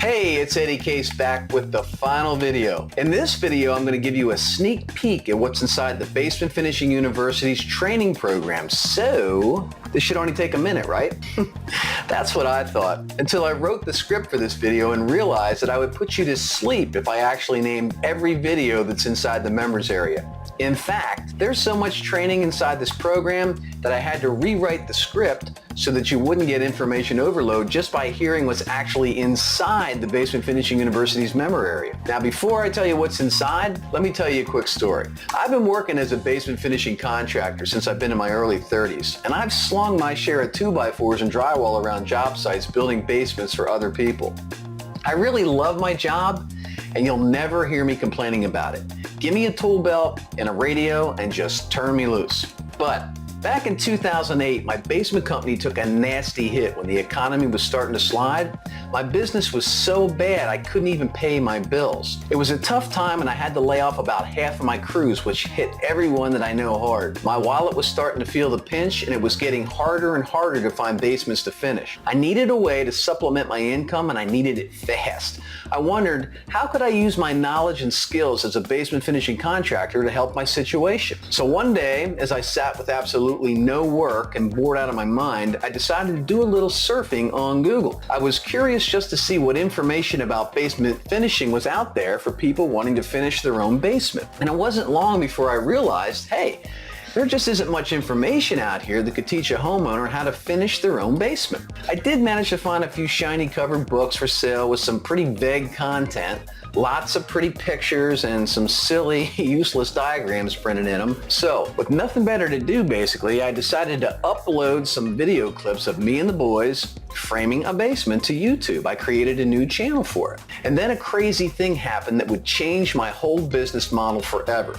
Hey, it's Eddie Case back with the final video. In this video, I'm going to give you a sneak peek at what's inside the Basement Finishing University's training program. So, this should only take a minute, right? That's what I thought, until I wrote the script for this video and realized that I would put you to sleep if I actually named every video that's inside the members area. In fact, there's so much training inside this program that I had to rewrite the script so that you wouldn't get information overload just by hearing what's actually inside the Basement Finishing University's member area. Now, before I tell you what's inside, let me tell you a quick story. I've been working as a basement finishing contractor since I've been in my early 30s, and I've slung my share of 2x4s and drywall around job sites building basements for other people. I really love my job, and you'll never hear me complaining about it. Give me a tool belt and a radio and just turn me loose. But back in 2008, my basement company took a nasty hit when the economy was starting to slide. My business was so bad I couldn't even pay my bills. It was a tough time and I had to lay off about half of my crews, which hit everyone that I know hard. My wallet was starting to feel the pinch and it was getting harder and harder to find basements to finish. I needed a way to supplement my income and I needed it fast. I wondered, how could I use my knowledge and skills as a basement finishing contractor to help my situation? So one day, as I sat with absolutely no work and bored out of my mind, I decided to do a little surfing on Google. I was curious just to see what information about basement finishing was out there for people wanting to finish their own basement. And it wasn't long before I realized, hey, there just isn't much information out here that could teach a homeowner how to finish their own basement. I did manage to find a few shiny covered books for sale with some pretty vague content, lots of pretty pictures, and some silly, useless diagrams printed in them. So, with nothing better to do basically, I decided to upload some video clips of me and the boys framing a basement to YouTube. I created a new channel for it. And then a crazy thing happened that would change my whole business model forever.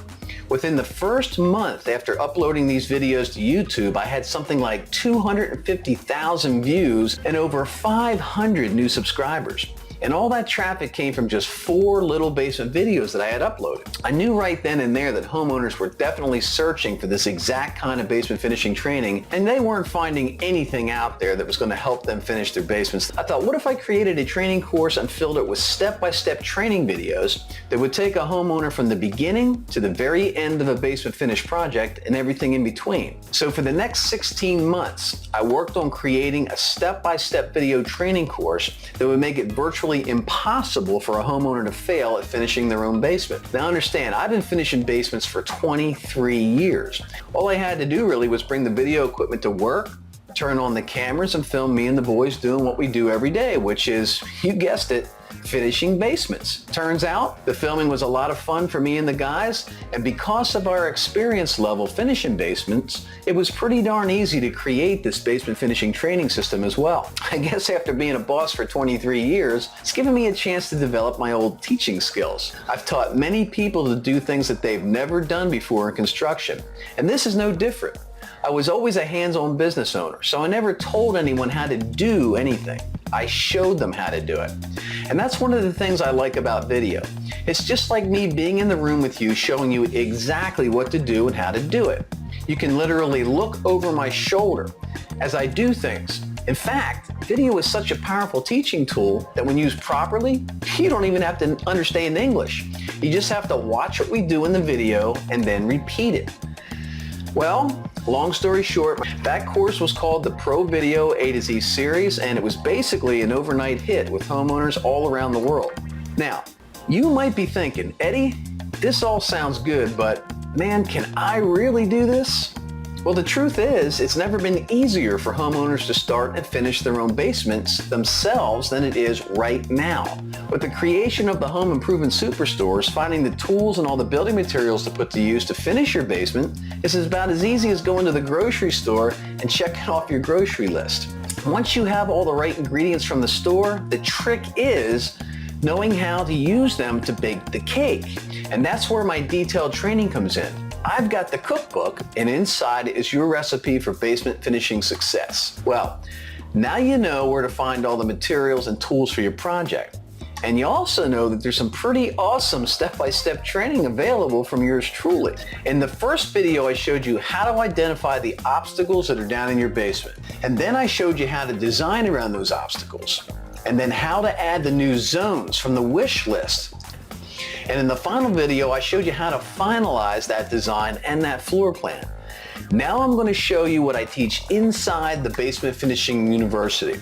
Within the first month after uploading these videos to YouTube, I had something like 250,000 views and over 500 new subscribers. And all that traffic came from just 4 little basement videos that I had uploaded. I knew right then and there that homeowners were definitely searching for this exact kind of basement finishing training, and they weren't finding anything out there that was going to help them finish their basements. I thought, what if I created a training course and filled it with step-by-step training videos that would take a homeowner from the beginning to the very end of a basement finish project and everything in between. So for the next 16 months, I worked on creating a step-by-step video training course that would make it virtually impossible for a homeowner to fail at finishing their own basement. Now understand, I've been finishing basements for 23 years. All I had to do really was bring the video equipment to work, turn on the cameras, and film me and the boys doing what we do every day, which is, you guessed it, finishing basements. Turns out the filming was a lot of fun for me and the guys, and because of our experience level finishing basements, it was pretty darn easy to create this basement finishing training system as well. I guess after being a boss for 23 years, it's given me a chance to develop my old teaching skills. I've taught many people to do things that they've never done before in construction, and this is no different. I was always a hands-on business owner, so I never told anyone how to do anything. I showed them how to do it. And that's one of the things I like about video. It's just like me being in the room with you, showing you exactly what to do and how to do it. You can literally look over my shoulder as I do things. In fact, video is such a powerful teaching tool that when used properly, you don't even have to understand English. You just have to watch what we do in the video and then repeat it. Well, long story short, that course was called the Pro Video A to Z series, and it was basically an overnight hit with homeowners all around the world. Now, you might be thinking, Eddie, this all sounds good, but man, can I really do this? Well, the truth is, it's never been easier for homeowners to start and finish their own basements themselves than it is right now. With the creation of the Home Improvement Superstores, finding the tools and all the building materials to put to use to finish your basement is about as easy as going to the grocery store and checking off your grocery list. Once you have all the right ingredients from the store, the trick is knowing how to use them to bake the cake. And that's where my detailed training comes in. I've got the cookbook, and inside is your recipe for basement finishing success. Well, now you know where to find all the materials and tools for your project. And you also know that there's some pretty awesome step-by-step training available from yours truly. In the first video, I showed you how to identify the obstacles that are down in your basement. And then I showed you how to design around those obstacles. and then how to add the new zones from the wish list. And in the final video, I showed you how to finalize that design and that floor plan. Now I'm going to show you what I teach inside the Basement Finishing University.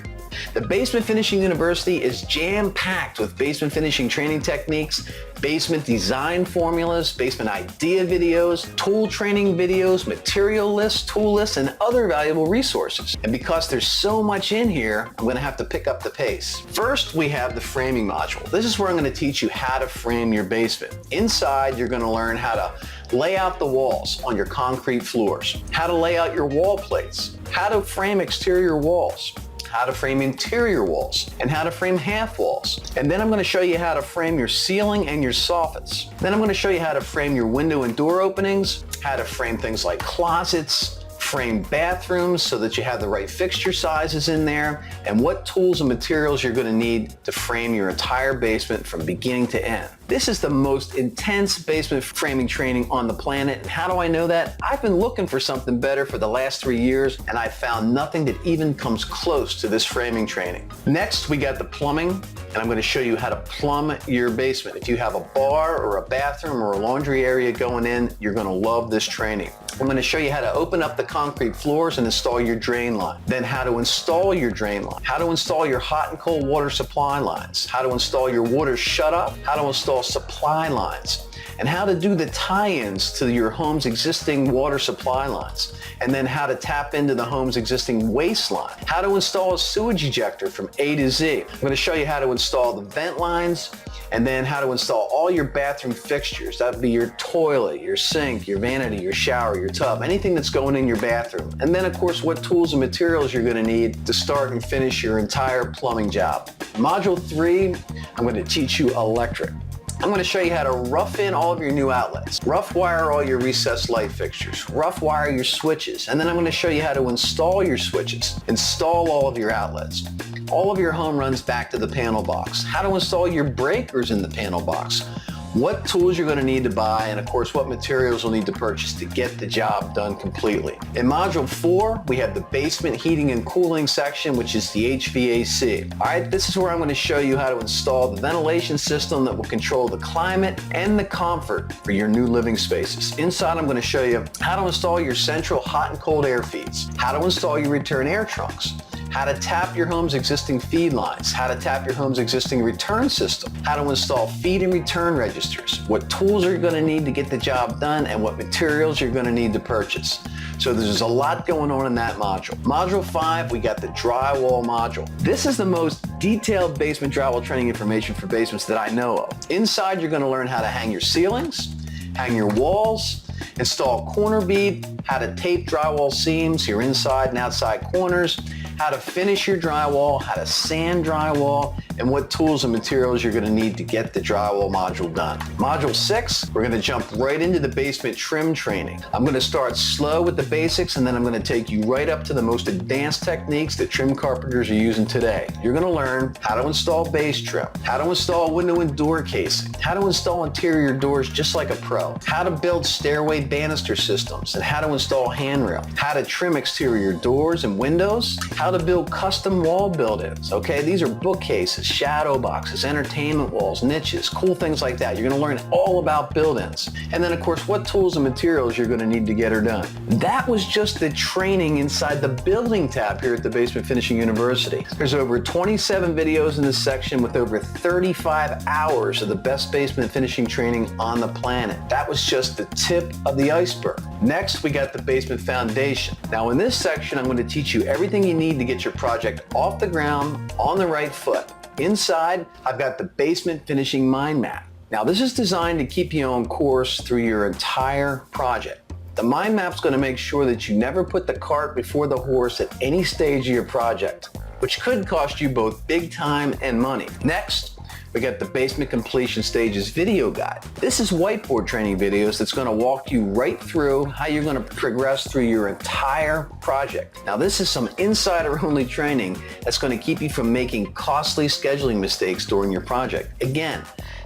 The Basement Finishing University is jam-packed with basement finishing training techniques, basement design formulas, basement idea videos, tool training videos, material lists, tool lists, and other valuable resources. And because there's so much in here, I'm going to have to pick up the pace. First, we have the framing module. This is where I'm going to teach you how to frame your basement. Inside, you're going to learn how to lay out the walls on your concrete floors, how to lay out your wall plates, how to frame exterior walls, how to frame interior walls, and how to frame half walls. And then I'm going to show you how to frame your ceiling and your soffits. Then I'm going to show you how to frame your window and door openings, how to frame things like closets, frame bathrooms so that you have the right fixture sizes in there, and what tools and materials you're going to need to frame your entire basement from beginning to end. This is the most intense basement framing training on the planet, and how do I know that? I've been looking for something better for the last 3 years, and I found nothing that even comes close to this framing training. Next, we got the plumbing, and I'm going to show you how to plumb your basement. If you have a bar or a bathroom or a laundry area going in, you're going to love this training. I'm going to show you how to open up the concrete floors and install your drain line. Then how to install your drain line, how to install your hot and cold water supply lines, how to install your water shut-off, how to install supply lines, and how to do the tie-ins to your home's existing water supply lines, and then how to tap into the home's existing waste line, how to install a sewage ejector from A to Z. I'm going to show you how to install the vent lines, and then how to install all your bathroom fixtures. That would be your toilet, your sink, your vanity, your shower, your tub, anything that's going in your bathroom. And then of course what tools and materials you're going to need to start and finish your entire plumbing job. Module 3, I'm going to teach you electric. I'm going to show you how to rough in all of your new outlets, rough wire all your recessed light fixtures, rough wire your switches, and then I'm going to show you how to install your switches, install all of your outlets. All of your home runs back to the panel box, how to install your breakers in the panel box, what tools you're going to need to buy, and of course what materials you'll need to purchase to get the job done completely. In Module 4, we have the basement heating and cooling section, which is the HVAC. Alright, this is where I'm going to show you how to install the ventilation system that will control the climate and the comfort for your new living spaces. Inside, I'm going to show you how to install your central hot and cold air feeds, how to install your return air trunks, how to tap your home's existing feed lines, how to tap your home's existing return system, how to install feed and return registers, what tools you're going to need to get the job done, and what materials you're going to need to purchase. So there's a lot going on in that module. Module 5, we got the drywall module. This is the most detailed basement drywall training information for basements that I know of. Inside, you're going to learn how to hang your ceilings, hang your walls, install corner bead, how to tape drywall seams, your inside and outside corners, how to finish your drywall, how to sand drywall, and what tools and materials you're going to need to get the drywall module done. Module 6, we're going to jump right into the basement trim training. I'm going to start slow with the basics, and then I'm going to take you right up to the most advanced techniques that trim carpenters are using today. You're going to learn how to install base trim, how to install window and door casing, how to install interior doors just like a pro, how to build stairway banister systems, and how to install handrail, how to trim exterior doors and windows, how to build custom wall build-ins. Okay, these are bookcases, shadow boxes, entertainment walls, niches, cool things like that. You're going to learn all about build-ins. And then of course what tools and materials you're going to need to get her done. That was just the training inside the building tab here at the Basement Finishing University. There's over 27 videos in this section with over 35 hours of the best basement finishing training on the planet. That was just the tip of the iceberg. Next, we got the basement foundation. Now in this section, I'm going to teach you everything you need to get your project off the ground on the right foot. Inside, I've got the basement finishing mind map. Now this is designed to keep you on course through your entire project. The mind map's going to make sure that you never put the cart before the horse at any stage of your project, which could cost you both big time and money. Next, we got the Basement Completion Stages video guide. This is whiteboard training videos that's going to walk you right through how you're going to progress through your entire project. Now this is some insider-only training that's going to keep you from making costly scheduling mistakes during your project. Again,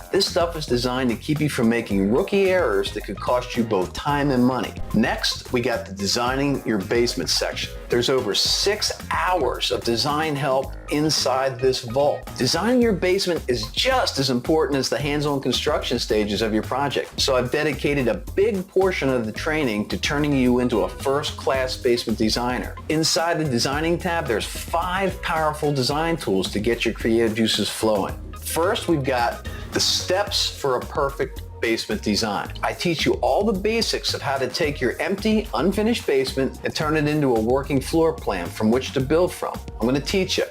This stuff is designed to keep you from making rookie errors that could cost you both time and money. Next, we got the designing your basement section. There's over 6 hours of design help inside this vault. Designing your basement is just as important as the hands-on construction stages of your project. So I've dedicated a big portion of the training to turning you into a first-class basement designer. Inside the designing tab, there's 5 powerful design tools to get your creative juices flowing. First, we've got the steps for a perfect basement design. I teach you all the basics of how to take your empty, unfinished basement and turn it into a working floor plan from which to build from. I'm going to teach you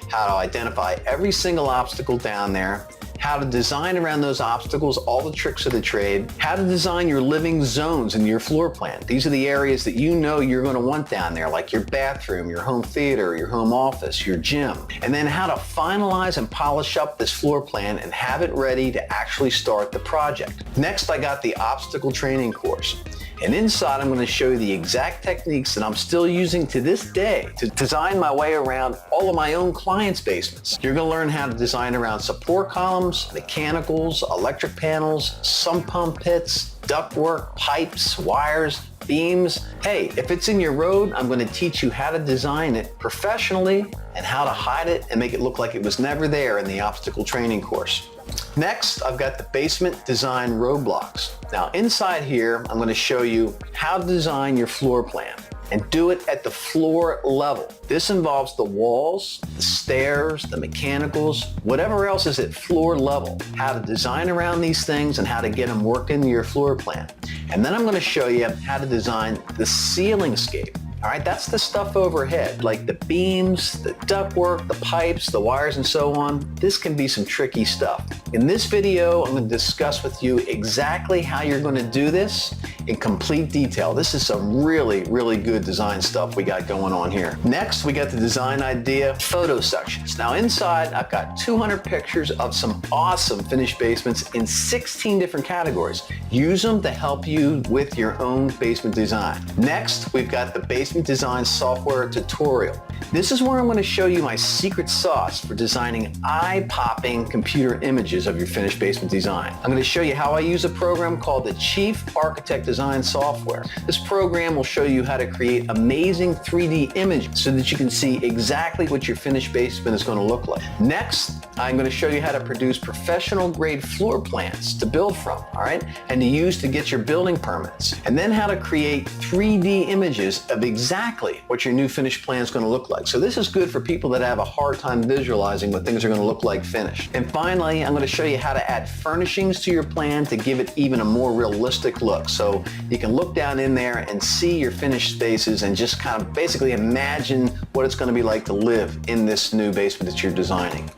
how to identify every single obstacle down there, how to design around those obstacles, all the tricks of the trade, how to design your living zones in your floor plan. These are the areas that you know you're going to want down there, like your bathroom, your home theater, your home office, your gym. And then how to finalize and polish up this floor plan and have it ready to actually start the project. Next, I got the obstacle training course. And inside, I'm going to show you the exact techniques that I'm still using to this day to design my way around all of my own clients' basements. You're going to learn how to design around support columns, mechanicals, electric panels, sump pump pits, ductwork, pipes, wires, beams. Hey, if it's in your road, I'm going to teach you how to design it professionally and how to hide it and make it look like it was never there in the obstacle training course. Next, I've got the basement design roadblocks. Now inside here, I'm going to show you how to design your floor plan and do it at the floor level. This involves the walls, the stairs, the mechanicals, whatever else is at floor level, how to design around these things and how to get them worked into your floor plan. And then I'm going to show you how to design the ceiling scape. All right, that's the stuff overhead, like the beams, the ductwork, the pipes, the wires, and so on. This can be some tricky stuff. In this video, I'm going to discuss with you exactly how you're going to do this in complete detail. This is some really, really good design stuff we got going on here. Next, we got the design idea photo sections. Now inside, I've got 200 pictures of some awesome finished basements in 16 different categories. Use them to help you with your own basement design. Next, we've got the basement design software tutorial. This is where I'm going to show you my secret sauce for designing eye-popping computer images of your finished basement design. I'm going to show you how I use a program called the Chief Architect Design Software. This program will show you how to create amazing 3D images so that you can see exactly what your finished basement is going to look like. Next, I'm going to show you how to produce professional grade floor plans to build from, all right, and to use to get your building permits. And then how to create 3D images of exactly what your new finished plan is going to look like. So this is good for people that have a hard time visualizing what things are going to look like finished. And finally, I'm going to show you how to add furnishings to your plan to give it even a more realistic look. So you can look down in there and see your finished spaces and just kind of basically imagine what it's going to be like to live in this new basement that you're designing.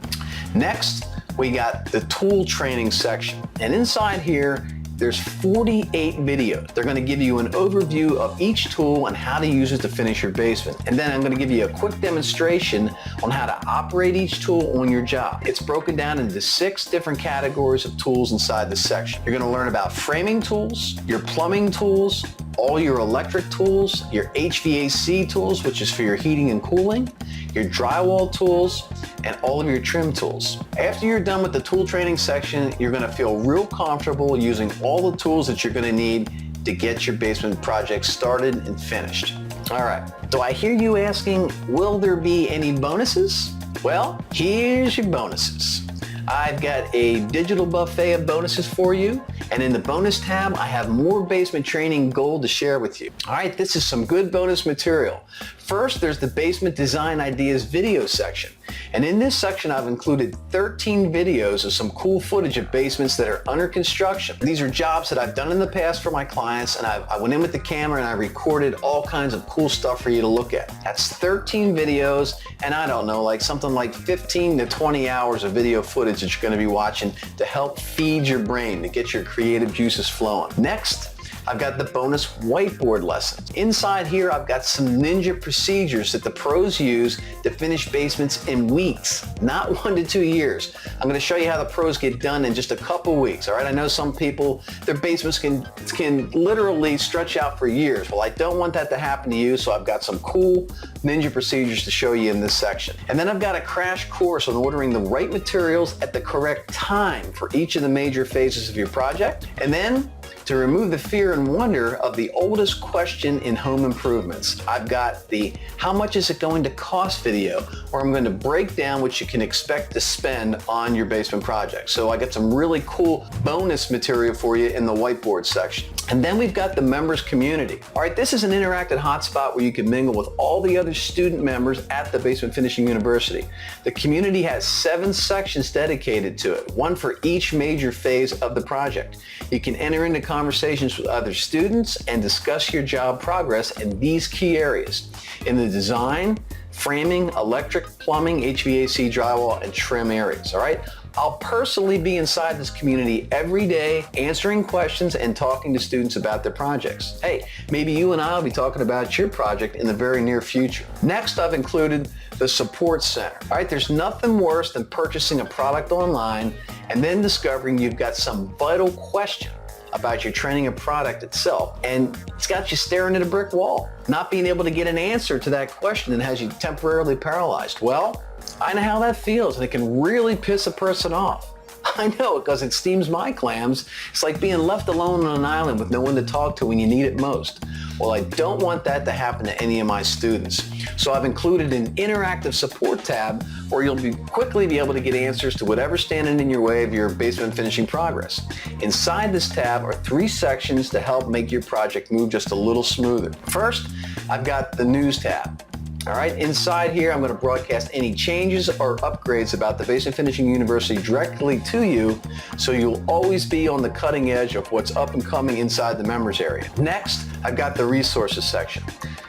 Next, we got the tool training section. And inside here, there's 48 videos. They're going to give you an overview of each tool and how to use it to finish your basement. And then I'm going to give you a quick demonstration on how to operate each tool on your job. It's broken down into 6 different categories of tools inside this section. You're going to learn about framing tools, your plumbing tools, all your electric tools, your HVAC tools, which is for your heating and cooling, your drywall tools, and all of your trim tools. After you're done with the tool training section, you're going to feel real comfortable using all the tools that you're going to need to get your basement project started and finished. All right, so I hear you asking, will there be any bonuses? Well, here's your bonuses. I've got a digital buffet of bonuses for you, and in the bonus tab, I have more basement training gold to share with you. All right, this is some good bonus material. First, there's the Basement Design Ideas video section. And in this section, I've included 13 videos of some cool footage of basements that are under construction. These are jobs that I've done in the past for my clients, and I went in with the camera and I recorded all kinds of cool stuff for you to look at. That's 13 videos, and I don't know, like something like 15 to 20 hours of video footage that you're going to be watching to help feed your brain, to get your creative juices flowing. Next, I've got the bonus whiteboard lessons. Inside here, I've got some ninja procedures that the pros use to finish basements in weeks, not 1 to 2 years. I'm going to show you how the pros get done in just a couple weeks, all right? I know some people, their basements can literally stretch out for years. Well, I don't want that to happen to you, so I've got some cool ninja procedures to show you in this section. And then I've got a crash course on ordering the right materials at the correct time for each of the major phases of your project. And then, to remove the fear and wonder of the oldest question in home improvements, I've got the how much is it going to cost video, where I'm going to break down what you can expect to spend on your basement project. So I got some really cool bonus material for you in the whiteboard section. And then we've got the members community. All right, this is an interactive hotspot where you can mingle with all the other student members at the Basement Finishing University. The community has 7 sections dedicated to it, one for each major phase of the project. You can enter into conversations with other students and discuss your job progress in these key areas: in the design, framing, electric, plumbing, HVAC, drywall, and trim areas, all right? I'll personally be inside this community every day, answering questions and talking to students about their projects. Hey, maybe you and I will be talking about your project in the very near future. Next, I've included the support center. All right, there's nothing worse than purchasing a product online and then discovering you've got some vital question about your training or product itself, and it's got you staring at a brick wall, not being able to get an answer to that question, and has you temporarily paralyzed. Well, I know how that feels, and it can really piss a person off. I know, because it steams my clams. It's like being left alone on an island with no one to talk to when you need it most. Well, I don't want that to happen to any of my students. So I've included an interactive support tab where you'll quickly be able to get answers to whatever's standing in your way of your basement finishing progress. Inside this tab are 3 sections to help make your project move just a little smoother. First, I've got the news tab. All right, inside here, I'm going to broadcast any changes or upgrades about the Basement Finishing University directly to you, so you'll always be on the cutting edge of what's up and coming inside the members area. Next, I've got the resources section,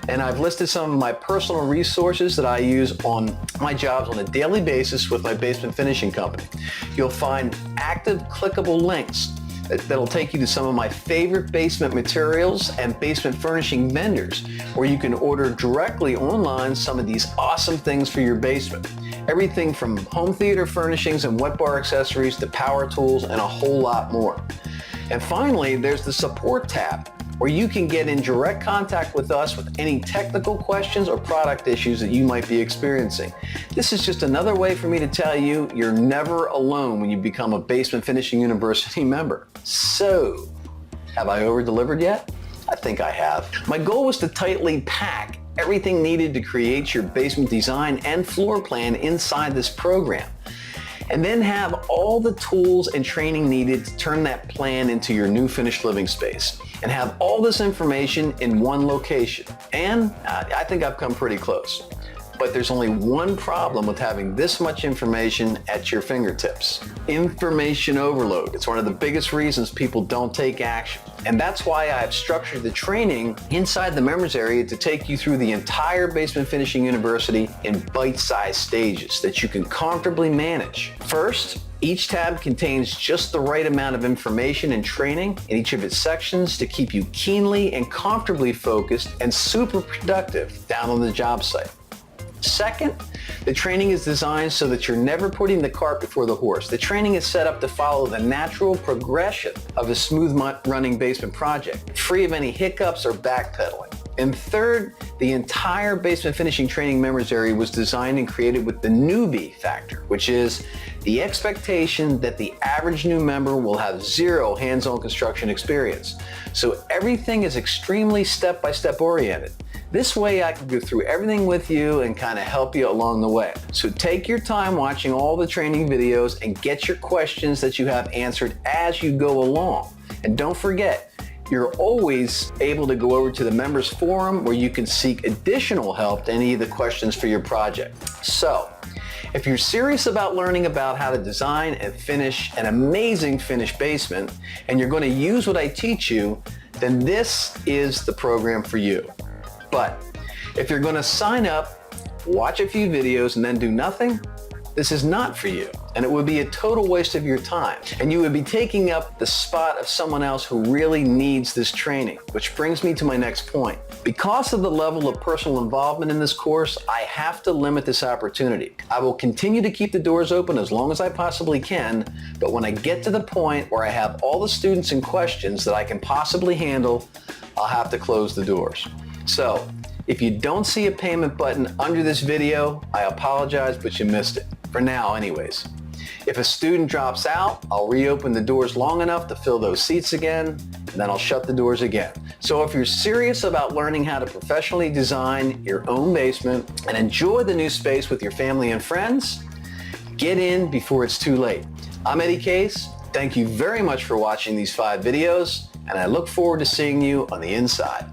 and I've listed some of my personal resources that I use on my jobs on a daily basis with my basement finishing company. You'll find active clickable links that'll take you to some of my favorite basement materials and basement furnishing vendors, where you can order directly online some of these awesome things for your basement. Everything from home theater furnishings and wet bar accessories to power tools and a whole lot more. And finally, there's the support tab, where you can get in direct contact with us with any technical questions or product issues that you might be experiencing. This is just another way for me to tell you you're never alone when you become a Basement Finishing University member. So, have I over-delivered yet? I think I have. My goal was to tightly pack everything needed to create your basement design and floor plan inside this program, and then have all the tools and training needed to turn that plan into your new finished living space, and have all this information in one location. And I think I've come pretty close. But there's only one problem with having this much information at your fingertips: information overload. It's one of the biggest reasons people don't take action. And that's why I've structured the training inside the members area to take you through the entire Basement Finishing University in bite-sized stages that you can comfortably manage. First, each tab contains just the right amount of information and training in each of its sections to keep you keenly and comfortably focused and super productive down on the job site. Second, the training is designed so that you're never putting the cart before the horse. The training is set up to follow the natural progression of a smooth running basement project, free of any hiccups or backpedaling. And third, the entire basement finishing training members area was designed and created with the newbie factor, which is the expectation that the average new member will have 0 hands-on construction experience. So everything is extremely step-by-step oriented. This way I can go through everything with you and kind of help you along the way. So take your time watching all the training videos and get your questions that you have answered as you go along. And don't forget, you're always able to go over to the members forum where you can seek additional help to any of the questions for your project. So, if you're serious about learning about how to design and finish an amazing finished basement, and you're going to use what I teach you, then this is the program for you. But if you're going to sign up, watch a few videos, and then do nothing, this is not for you, and it would be a total waste of your time, and you would be taking up the spot of someone else who really needs this training, which brings me to my next point. Because of the level of personal involvement in this course, I have to limit this opportunity. I will continue to keep the doors open as long as I possibly can, but when I get to the point where I have all the students and questions that I can possibly handle, I'll have to close the doors. So, if you don't see a payment button under this video, I apologize, but you missed it. For now, anyways. If a student drops out, I'll reopen the doors long enough to fill those seats again, and then I'll shut the doors again. So if you're serious about learning how to professionally design your own basement and enjoy the new space with your family and friends, get in before it's too late. I'm Eddie Case. Thank you very much for watching these 5 videos, and I look forward to seeing you on the inside.